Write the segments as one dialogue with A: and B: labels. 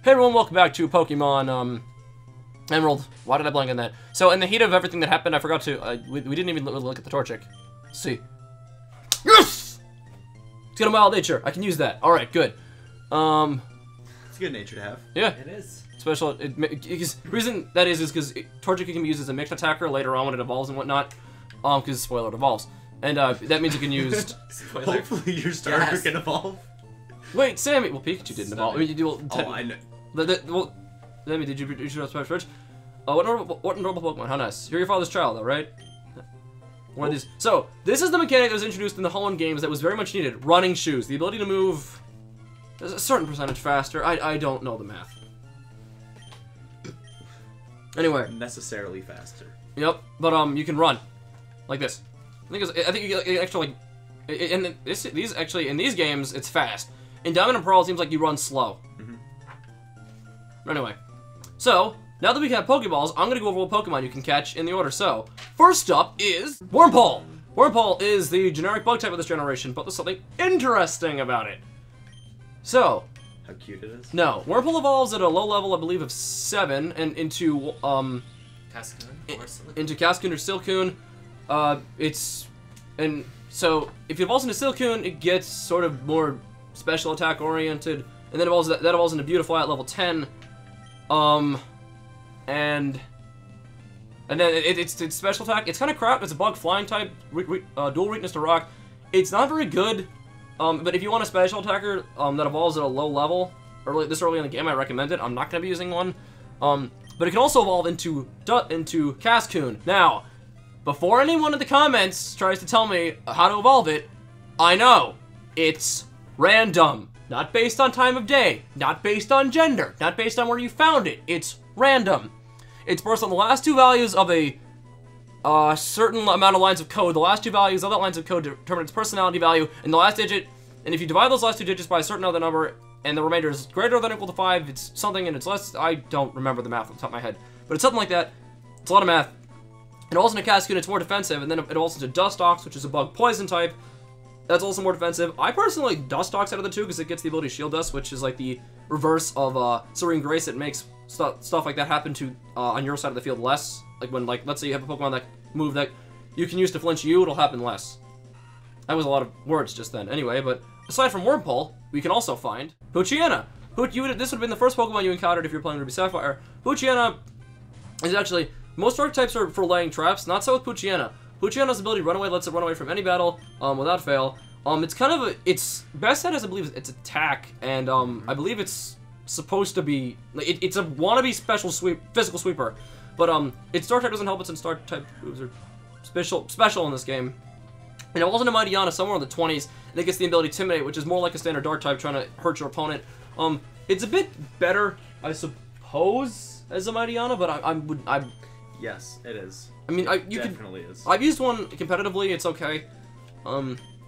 A: Hey everyone, welcome back to Pokemon, Emerald. Why did I blank on that? So, in the heat of everything that happened, I forgot to, we didn't even look at the Torchic. Let's see. Yes! It's got a mild nature. I can use that. Alright, good.
B: It's a good nature to have.
A: Yeah.
C: It is.
A: Special, the reason that is because Torchic can be used as a mixed attacker later on when it evolves and whatnot. Because, spoiler, it evolves. And, that means it can use...
B: Hopefully your starter can evolve.
A: Wait, Sammy! Well, Pikachu didn't evolve. I mean,
B: I know.
A: Well, Sammy, did you shoot out Switch? What normal Pokemon? How nice. You're your father's child, though, right? One of these. So, this is the mechanic that was introduced in the Holland games that was very much needed. Running shoes. The ability to move a certain percentage faster. I don't know the math. Anyway.
B: Necessarily faster.
A: Yep, but, you can run. Like this. I think you get extra, like... In these games, it's fast. In Diamond and Pearl, it seems like you run slow. Anyway, so, now that we have Pokeballs, I'm gonna go over what Pokemon you can catch in the order. So, first up is Wurmple! Wurmple is the generic bug type of this generation, but there's something interesting about it. So...
B: How cute it is?
A: No, Wurmple evolves at a low level, I believe, of 7, and into,
C: Cascoon or Silcoon.
A: into Cascoon or Silcoon. And so, if it evolves into Silcoon, it gets sort of more special attack oriented, and then that evolves into Beautifly at level 10. And then it's special attack. It's kind of crap. It's a bug flying type, dual weakness to rock. It's not very good. But if you want a special attacker that evolves at a low level, this early in the game, I recommend it. I'm not going to be using one. But it can also evolve into Cascoon. Now, before anyone in the comments tries to tell me how to evolve it, I know it's random. Not based on time of day, not based on gender, not based on where you found it. It's random. It's based on the last two values of a certain amount of lines of code. The last two values of that lines of code determine its personality value, and the last digit, and if you divide those last two digits by a certain other number, and the remainder is greater than or equal to 5, it's something, and it's less, I don't remember the math off the top of my head, but it's something like that. It's a lot of math. It evolves into Cascoon, it's more defensive, and then it evolves into Dustox, which is a bug poison type. That's also more defensive. I personally like Dustox out of the two because it gets the ability to Shield Dust, which is like the reverse of Serene Grace. It makes stuff like that happen to on your side of the field less. Like when, let's say you have a Pokemon that you can use to flinch you, it'll happen less. That was a lot of words just then. Anyway, but aside from Wurmple, we can also find Poochyena. This would have been the first Pokemon you encountered if you're playing Ruby Sapphire. Poochyena is actually, most archetypes are for laying traps, not so with Poochyena. Poochyena's ability to run away lets it run away from any battle without fail. It's kind of its best set is, I believe, its attack, and I believe it's supposed to be it's a wannabe physical sweeper, but its Star type doesn't help its in Star type moves are special in this game. And it wasn't a Mightyena somewhere in the 20s, and it gets the ability to Intimidate, which is more like a standard Dark type trying to hurt your opponent. It's a bit better, I suppose, as a Mightyena, but
B: Yes, it is.
A: I mean,
B: you definitely is.
A: I've used one competitively. It's okay.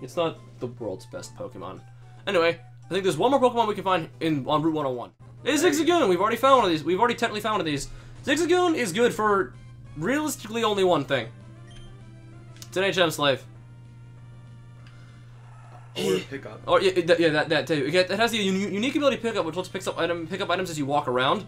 A: It's not the world's best Pokemon. Anyway, I think there's one more Pokemon we can find on Route 101. It's Zigzagoon. We've already found one of these. We've already technically found one of these. Zigzagoon is good for realistically only one thing. It's an HM slave.
B: Or pickup.
A: Oh yeah, that too. It has the unique ability to pick up, which lets pick up items as you walk around.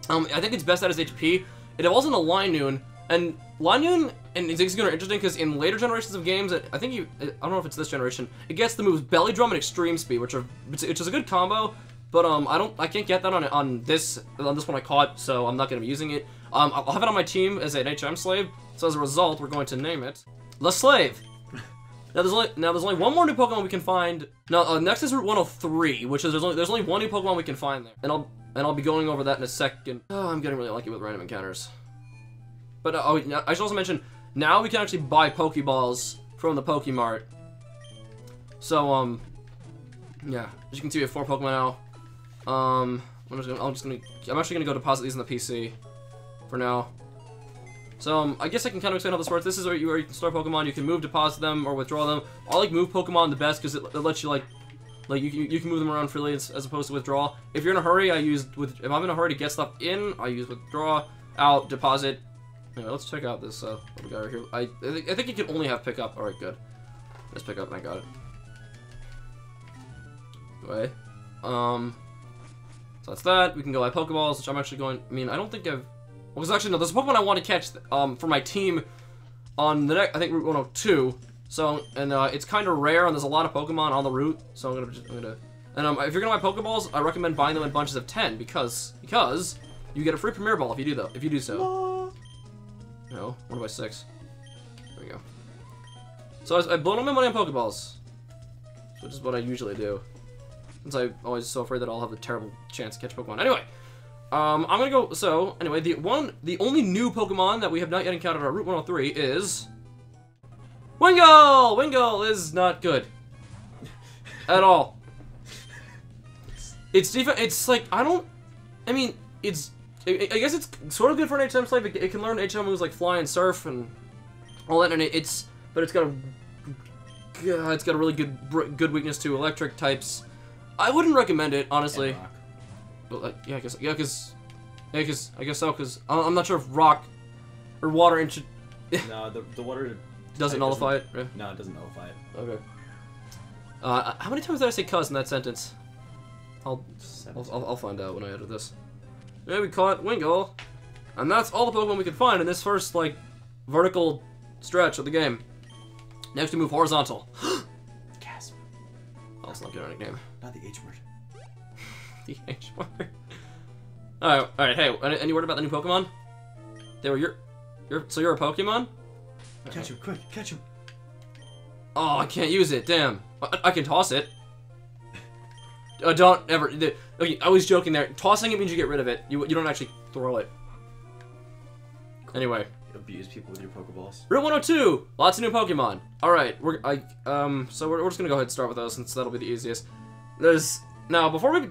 A: I think it's best at his HP. It evolves into Linoon, and Linoon and Zigzagoon are interesting because in later generations of games, I don't know if it's this generation, it gets the moves Belly Drum and Extreme Speed, which is a good combo, but I can't get that on this one I caught, so I'm not gonna be using it. I'll have it on my team as an HM slave, so as a result, we're going to name it the Slave. Now there's only one more new Pokemon we can find. Now next is Route 103, which is there's only one new Pokemon we can find there, and I'll be going over that in a second. Oh, I'm getting really lucky with random encounters. But I should also mention, now we can actually buy Pokeballs from the Pokemart. So yeah, as you can see, we have 4 Pokemon now. I'm actually gonna go deposit these in the PC for now. So I guess I can kind of explain how this works. This is where you can store Pokemon. You can move, deposit them, or withdraw them. I like move Pokemon the best because it lets you you can move them around freely as opposed to withdraw. If you're in a hurry, if I'm in a hurry to get stuff in, I use withdraw, out, deposit. Anyway, let's check out this what we got right here. I think you can only have pickup. All right, good. Let's pick up. I got it. Anyway, So that's that. We can go buy Pokeballs, which I'm actually going... I mean, I don't think I've... Well, because actually, no, there's a Pokemon I want to catch for my team on the next... I think Route 102. So, and it's kind of rare, and there's a lot of Pokemon on the route. So I'm gonna... And if you're gonna buy Pokeballs, I recommend buying them in bunches of 10 because you get a free Premier Ball if you do so. No, 1 by 6. There we go. So I've blown all my money on Pokeballs, which is what I usually do, since I'm always so afraid that I'll have a terrible chance to catch Pokemon. Anyway, I'm gonna go. So anyway, the only new Pokemon that we have not yet encountered on Route 103 is Wingull. Wingull is not good at all. It's like I mean, I guess it's sort of good for an HM slave. It can learn HM moves like Fly and Surf and all that, and but it's got a really good weakness to electric types. I wouldn't recommend it, honestly. But yeah, I guess so. Because I'm not sure if rock or water
B: No, the water
A: doesn't nullify it. Yeah.
B: No, it doesn't nullify it.
A: Okay. How many times did I say "cuz" in that sentence? I'll find out when I edit this. Yeah, we caught Wingull, and that's all the Pokemon we could find in this first like vertical stretch of the game. Next, we move horizontal.
B: Gasp.
A: Oh, let's not get our nickname.
B: Not the H word.
A: The H word. All right. Hey, any word about the new Pokemon? They were so you're a Pokemon?
B: Catch him, quick! Catch him!
A: Oh, I can't use it. Damn. I can toss it. Don't ever. Okay, I was joking there. Tossing it means you get rid of it. You don't actually throw it. Cool. Anyway.
B: Abuse people with your Pokeballs.
A: Route 102. Lots of new Pokemon. All right. So we're just gonna go ahead and start with those since that'll be the easiest. Now before we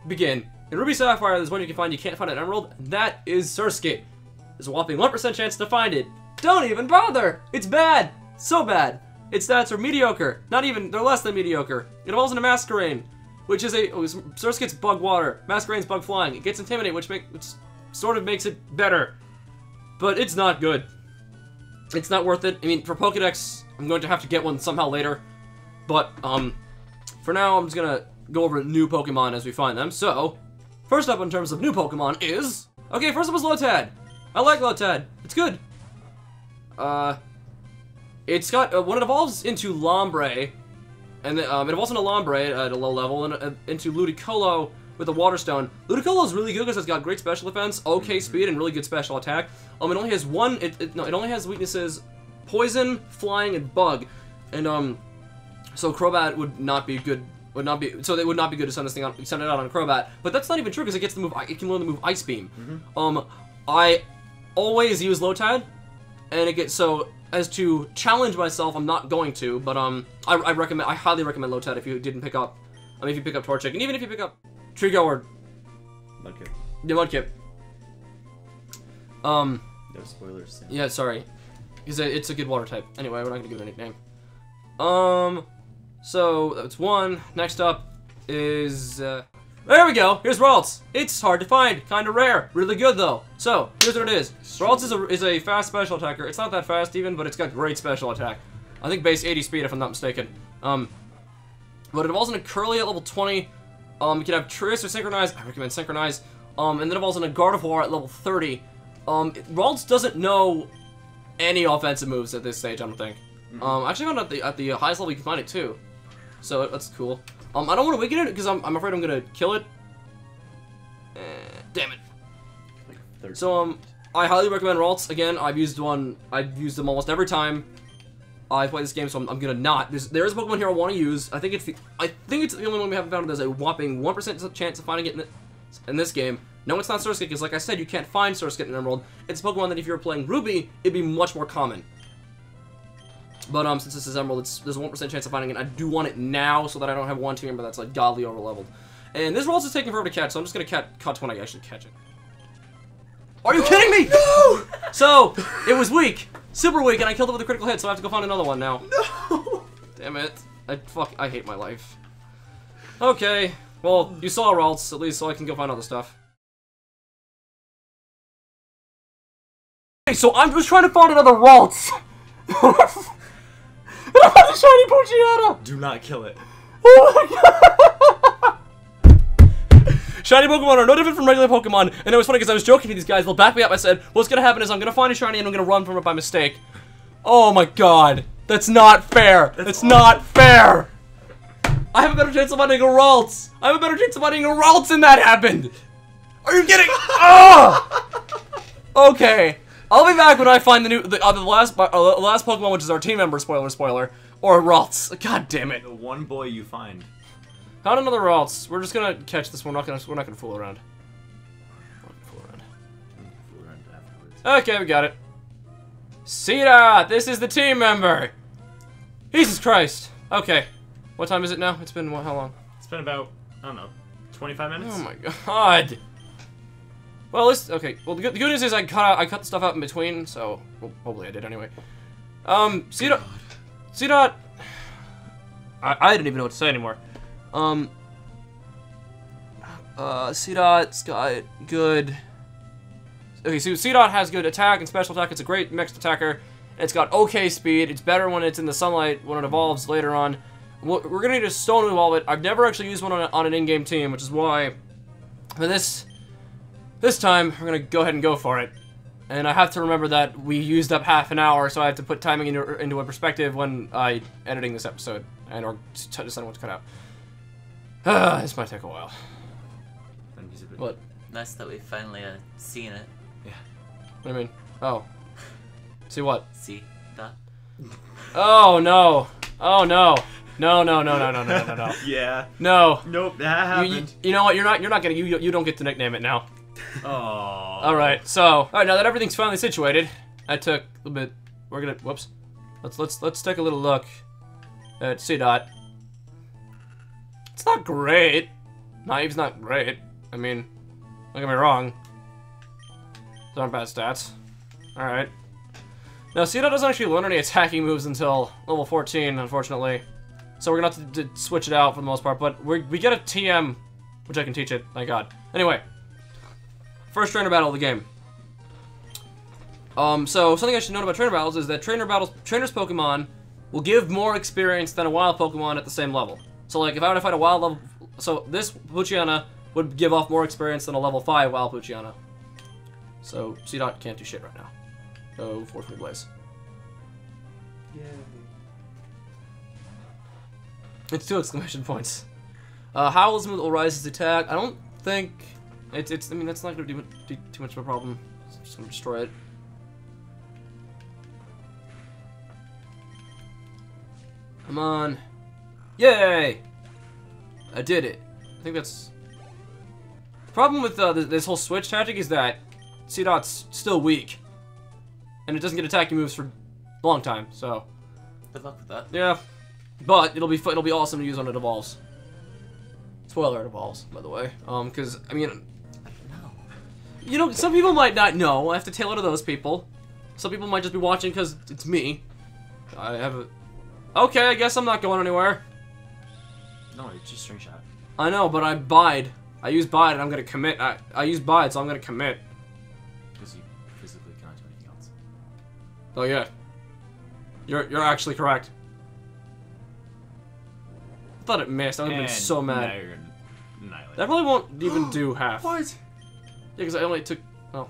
A: begin, in Ruby Sapphire, there's one you can find you can't find an Emerald. And that is Surskit. There's a whopping 1% chance to find it. Don't even bother. It's bad. So bad. Its stats are mediocre. Not even. They're less than mediocre. It evolves into Masquerain, which is Surskit's Bug Water. Masquerain's Bug Flying. It gets Intimidate, which sort of makes it better. But it's not good. It's not worth it. I mean, for Pokedex, I'm going to have to get one somehow later. But, for now, I'm just gonna go over new Pokemon as we find them. So, first up in terms of new Pokemon is... Okay, first up is Lotad. I like Lotad. It's good. It's got... when it evolves into Lombre, and then, it evolves into Lombre at a low level, and into Ludicolo with a Water Stone. Ludicolo is really good because it's got great special defense, okay speed, and really good special attack. It only has it only has weaknesses Poison, Flying, and Bug. And so Crobat would not be good. So it would not be good to send it out on Crobat. But that's not even true because it gets the move. It can learn the move Ice Beam. I always use Lotad, and it gets so as to challenge myself. I'm not going to, but I highly recommend Lotad if you didn't pick up. If you pick up Torchic, and even if you pick up Trico or
B: Mudkip.
A: Yeah, Mudkip.
B: No spoilers.
A: Yeah, sorry. Because it's a good water type. Anyway, we're not gonna give it a nickname. So that's one. Next up is there we go. Here's Ralts. It's hard to find, kind of rare, really good though. So here's what it is. Ralts is a fast special attacker. It's not that fast even, but it's got great special attack. I think base 80 speed if I'm not mistaken. But it evolves into Curly at level 20. You can have Trace or Synchronize. I recommend Synchronize. And then it evolves into Gardevoir at level 30. Ralts doesn't know any offensive moves at this stage, I don't think. I actually found at the highest level you can find it too. So that's cool. I don't want to weaken it because I'm afraid I'm gonna kill it. Damn it. So I highly recommend Ralts. Again, I've used them almost every time I play this game, so I'm gonna not. There is a Pokemon here I want to use. I think it's the only one we haven't found. There's a whopping 1% chance of finding it in this game. No, it's not Surskit, because like I said, you can't find Surskit in Emerald. It's a Pokemon that if you were playing Ruby, it'd be much more common. But since this is Emerald, there's a 1% chance of finding it. I do want it now so that I don't have one team member that's like godly overleveled. And this Ralts is taking forever to catch, so I'm just gonna cut when I actually catch it. Are you kidding me? No! So, it was weak. Super weak, and I killed it with a critical hit, so I have to go find another one now.
B: No!
A: Damn it. I hate my life. Okay. Well, you saw Ralts, at least, so I can go find other stuff. Okay, so I'm just trying to find another Ralts. And I found a shiny Poochyena!
B: Do not kill it.
A: Oh my god! Shiny Pokemon are no different from regular Pokemon. And it was funny because I was joking to these guys. They'll back me up. I said, what's gonna happen is I'm gonna find a shiny and I'm gonna run from it by mistake. Oh my god. That's not fair. That's not fair. I have a better chance of finding a Ralts. I have a better chance of finding a Ralts than that happened. Are you kidding? Oh! Okay. I'll be back when I find the last Pokemon, which is our team member, spoiler, or Ralts. God damn it.
B: The one boy you find.
A: Found another Ralts. We're just gonna catch this one. We're not gonna fool around. Okay, we got it. Sita! This is the team member! Jesus Christ! Okay. What time is it now? It's been, what, how long?
D: It's been about, I don't know, 25 minutes?
A: Oh my god. Well, okay. Well, the good news is I cut the stuff out in between, so, well, hopefully I did anyway. Sita... I didn't even know what to say anymore. C-Dot's got good... Okay, so C-Dot has good attack and special attack. It's a great mixed attacker. It's got okay speed. It's better when it's in the sunlight, when it evolves later on. We're gonna need to stone evolve it. I've never actually used one on an in-game team, which is why for this time we're gonna go ahead and go for it. And I have to remember that we used up half an hour, so I have to put timing into a perspective when I editing this episode or deciding what to cut out. This might take a while. What?
C: Nice that we've finally seen it.
B: Yeah.
A: What do you mean? Oh. See what?
C: See that?
A: Oh no! Oh no! No!
B: Yeah.
A: No.
B: Nope, that happened.
A: You know what? You're not gonna. You don't get to nickname it now.
B: Oh.
A: All right. So, all right. Now that everything's finally situated, I took a little bit. We're gonna. Whoops. Let's take a little look at C-Dot. It's not great. Naive's not great. I mean, don't get me wrong. Those aren't bad stats. Alright. Now, C-Dot doesn't actually learn any attacking moves until level 14, unfortunately. So we're gonna have to switch it out for the most part, but we get a TM, which I can teach it, thank god. Anyway. First trainer battle of the game. So something I should note about trainer battles is that trainers Pokemon will give more experience than a wild Pokemon at the same level. So like, if I were to fight a wild level... So this Poochyena would give off more experience than a level 5 wild Poochyena. So C-Dot can't do shit right now. So Force Me Blaze.
B: Yay.
A: It's 2 exclamation points. Howl's move will rise his attack. I don't think it's. I mean, that's not gonna do too much of a problem. It's just gonna destroy it. Come on! Yay! I did it. I think that's. The problem with this whole switch tactic is that C-Dot's still weak, and it doesn't get attacking moves for a long time. So.
C: Good luck with that.
A: Yeah, but it'll be awesome to use when it evolves. Spoiler, it evolves, by the way. Because I mean, you know, some people might not know. I have to tailor to those people. Some people might just be watching because it's me. I have a. Okay, I guess I'm not going anywhere.
B: No, it's just string shot.
A: I know, but I bide. I use bide, and I'm gonna commit. I use bide, so I'm gonna commit.
B: Because you physically cannot do anything else.
A: Oh yeah, you're actually correct. I thought it missed. I would have been so mad.
B: Now you're gonna annihilate.
A: That probably won't even do half.
B: What?
A: Yeah, because I only took. Oh.
B: Oh,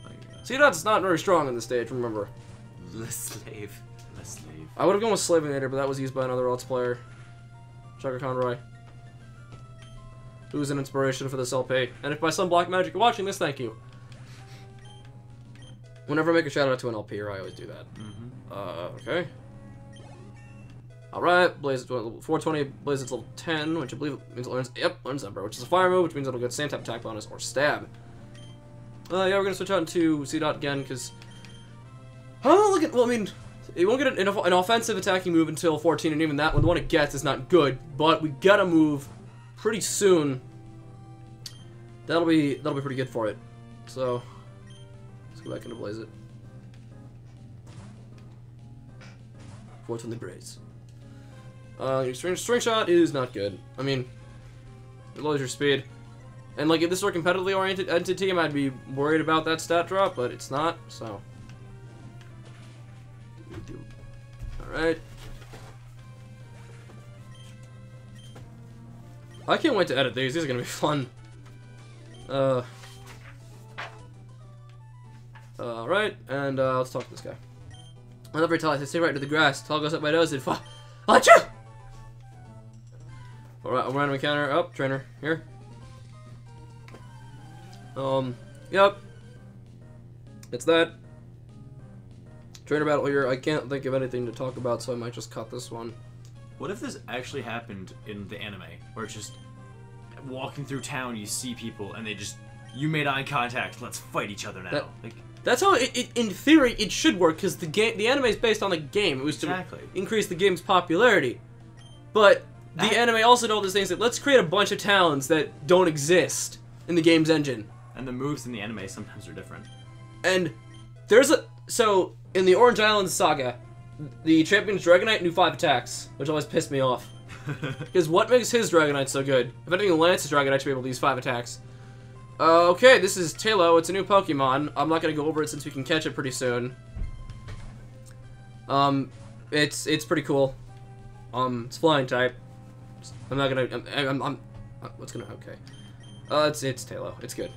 B: yeah.
A: See, that's not very strong in this stage. Remember.
B: The slave. The slave.
A: I would have gone with Slavinator, but that was used by another Ralts player, Chaka Conroy, who was an inspiration for this LP. And if by some black magic you're watching this, thank you. Whenever I make a shout out to an LP, I always do that. Okay. Alright, Blaze 420, Blaze it's level 10, which I believe means it learns Ember, which is a fire move, which means it'll get same type attack bonus or stab. Yeah, we're gonna switch out into C-Dot again, because. Well, I mean, it won't get an offensive attacking move until 14, and even that one, the one it gets is not good, but we gotta move pretty soon. That'll be pretty good for it. So, let's go back into Blaze it. 420 Blaze. String shot is not good. I mean, it lowers your speed. And like if this were a competitively oriented team, I'd be worried about that stat drop, but it's not, so. Alright. I can't wait to edit these. These are gonna be fun. Right, and let's talk to this guy. I love very tall. I stay right into the grass. Tall goes up my nose and Achoo! Alright, a random encounter. Oh, trainer. Here. Yep. It's that. Trainer battle here. I can't think of anything to talk about, so I might just cut this one.
B: What if this actually happened in the anime, where it's just walking through town, you see people, and they just, you made eye contact, let's fight each other now.
A: That's how, in theory, it should work, because the anime is based on the game. It was to increase the game's popularity. But the anime also did all these things that, let's create a bunch of towns that don't exist in the game's engine.
B: And the moves in the anime sometimes are different.
A: And there's so, in the Orange Island saga, the champion's Dragonite knew 5 attacks, which always pissed me off. Because what makes his Dragonite so good? If anything, Lance's Dragonite should be able to use 5 attacks. Okay, this is Talo. It's a new Pokemon. I'm not gonna go over it since we can catch it pretty soon. It's pretty cool. It's flying type. I'm not gonna. What's gonna? Okay. It's Talo. It's good.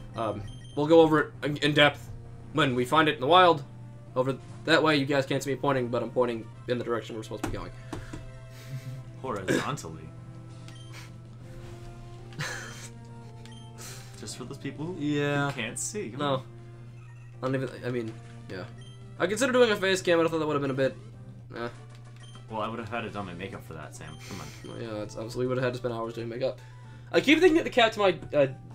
A: We'll go over it in depth when we find it in the wild. Over that way, you guys can't see me pointing, but I'm pointing in the direction we're supposed to be going.
B: Horizontally. Just for those people who can't see. Come on.
A: I don't even. I mean, yeah. I considered doing a face cam, but I thought that would have been a bit.
B: Well, I would have had to done my makeup for that, Sam. Come on.
A: Well, yeah, it's obviously we would have had to spend hours doing makeup. I keep thinking that the cat to my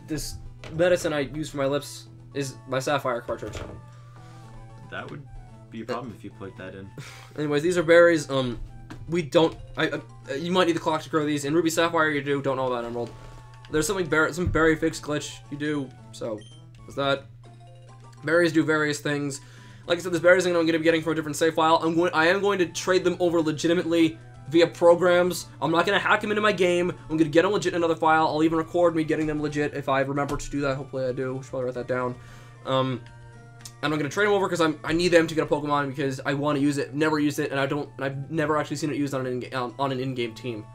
A: this medicine I use for my lips is my Sapphire cartridge.
B: That would be a problem if you put that in.
A: Anyways, these are berries. We don't. You might need the clock to grow these. In Ruby Sapphire, you do. Don't know about Emerald. There's some berry fix glitch you do. So, is that berries do various things. Like I said, there's berries I'm going to be getting from a different save file. I am going to trade them over legitimately via programs. I'm not going to hack them into my game. I'm going to get them legit in another file. I'll even record me getting them legit if I remember to do that. Hopefully I do. Should probably write that down. And I'm going to trade them over because I need them to get a Pokemon because I want to use it. Never used it, and I've never actually seen it used on an in-game team.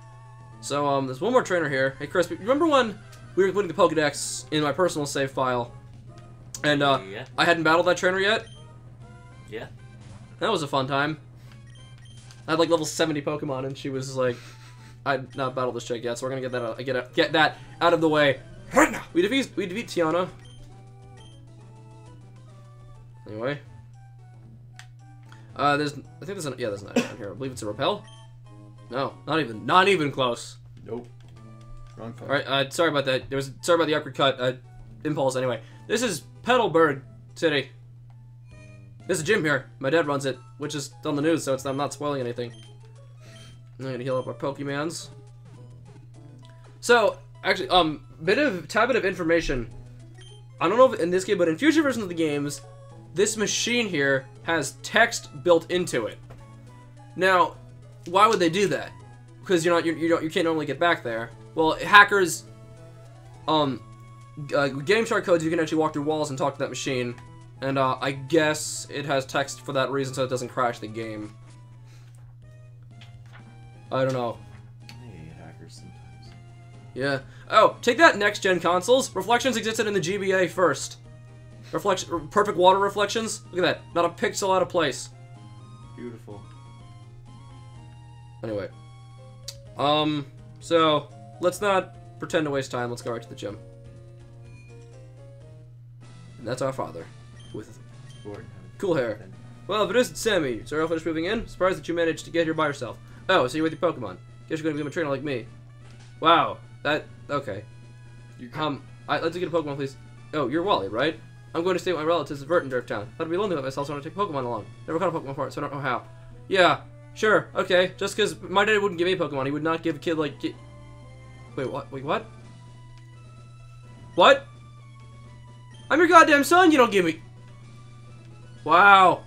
A: So there's one more trainer here. Hey Chris, remember when we were putting the Pokedex in my personal save file, and
C: Yeah.
A: I hadn't battled that trainer yet?
C: Yeah.
A: That was a fun time. I had like level 70 Pokemon, and she was like, I'd not battled this chick yet, so we're gonna get that get that out of the way right now. We defeat Tiana. Anyway, I think there's an item here. I believe it's a repel. No, not even close.
B: Nope. Wrong phone.
A: All right, sorry about that. Sorry about the awkward cut. Impulse anyway. This is Petalburg City. There's a gym here. My dad runs it, which is on the news, so I'm not spoiling anything. I'm gonna heal up our Pokemons. So, actually, tad bit of information. I don't know if in this game, but in future versions of the games, this machine here has text built into it. Now, why would they do that? Because you can't normally get back there. Well, hackers, game shark codes, you can actually walk through walls and talk to that machine. And I guess it has text for that reason, so it doesn't crash the game. I don't know.
B: I hate hackers sometimes.
A: Yeah. Oh, take that, next-gen consoles. Reflections existed in the GBA first. Perfect water reflections. Look at that. Not a pixel out of place.
B: Beautiful.
A: Anyway. So, let's not pretend to waste time. Let's go right to the gym. And that's our father. With cool hair. Well, if it isn't Sammy, so you're finished moving in? Surprised that you managed to get here by yourself. Oh, so you're with your Pokemon. Guess you're gonna become a trainer like me. Wow. Okay. Let's get a Pokemon, please. Oh, you're Wally, right? I'm going to stay with my relatives in Vertendorf Town. I'd be lonely by myself, so I want to take Pokemon along. Never caught a Pokemon before, so I don't know how. Yeah, sure, okay. Just because my dad wouldn't give me a Pokemon, he would not give a kid like... Wait, what? Wait, what? What? I'm your goddamn son, you don't give me... Wow.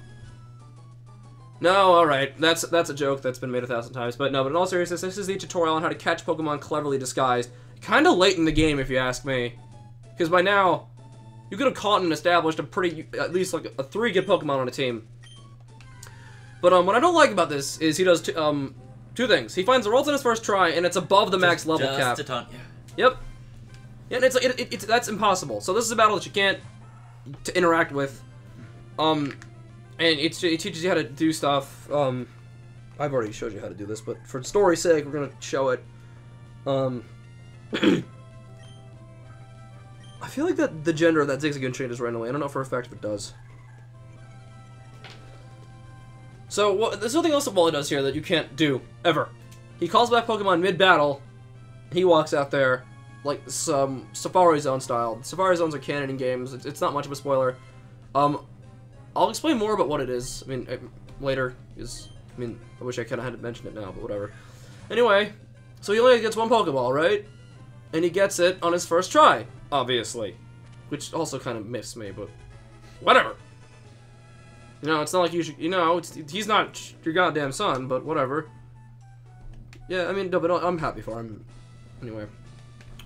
A: No, alright. That's a joke that's been made 1,000 times. But no, but in all seriousness, this is the tutorial on how to catch Pokemon cleverly disguised. Kinda late in the game, if you ask me. Because by now, you could have caught and established at least like 3 good Pokemon on a team. But what I don't like about this is he does two things. He finds the rolls on his first try, and it's above the max level cap.
C: Just a ton.
A: Yep. Yeah, and it's like that's impossible. So this is a battle that you can't interact with. And it teaches you how to do stuff. I've already showed you how to do this, but for story's sake, we're gonna show it. I feel like that the gender of that Zigzagoon changes randomly. I don't know for a fact if it does. So there's something else that Wally does here that you can't do ever. He calls back Pokemon mid-battle. He walks out there like some Safari Zone style. Safari Zones are canon in games. It's not much of a spoiler. I'll explain more about what it is. I mean, later. I wish I kind of had mentioned it now, but whatever. Anyway, so he only gets one Pokeball, right? And he gets it on his first try, obviously. Which also kind of miffs me, but whatever. You know, it's not like you should, you know, he's not your goddamn son, but whatever. Yeah, I mean, no, but I'm happy for him. Anyway.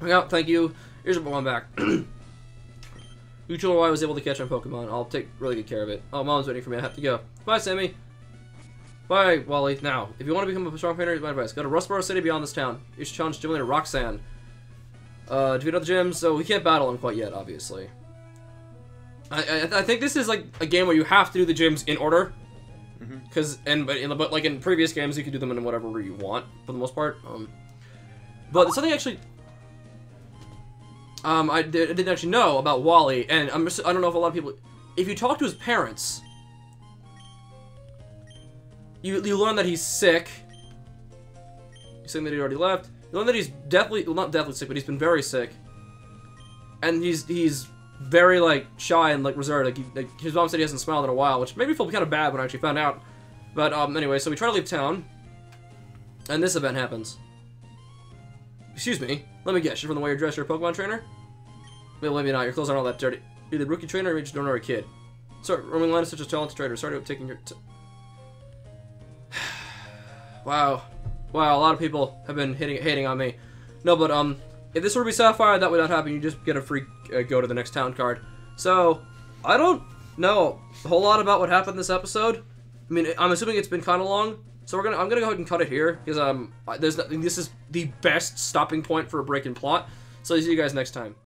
A: Yeah, thank you. Here's what I'm back. You told me why I was able to catch on Pokemon. I'll take really good care of it. Oh, Mom's waiting for me. I have to go. Bye, Sammy. Bye, Wally. Now, if you want to become a strong trainer, here's my advice. Go to Rustboro City beyond this town. You should challenge Gym Leader Roxanne. Defeat other gyms, so we can't battle him quite yet, obviously. I think this is like a game where you have to do the gyms in order. But like in previous games, you can do them in whatever order you want, for the most part. But there's something actually... I didn't actually know about Wally, and I don't know if a lot of people... If you talk to his parents... You learn that he's sick. You're saying that he already left. You learn that he's deathly... Well, not deathly sick, but he's been very sick. And he's very, like, shy and, like, reserved. Like, his mom said he hasn't smiled in a while, which made me feel kind of bad when I actually found out. But, anyway, so we try to leave town. And this event happens. Excuse me. Let me guess. You're from the way you're dressed. You're a Pokemon trainer? Well, maybe not. Your clothes aren't all that dirty. You're the rookie trainer or you just don't know a kid? Sorry, roaming land is such a talented trader. Sorry to taking your... Wow. Wow, a lot of people have been hating on me. No, but, if this were to be Sapphire, that would not happen. You just get a free go to the next town card. So, I don't know a whole lot about what happened this episode. I mean, I'm assuming it's been kind of long. So I'm gonna go ahead and cut it here, because, this is the best stopping point for a break in plot. So, I'll see you guys next time.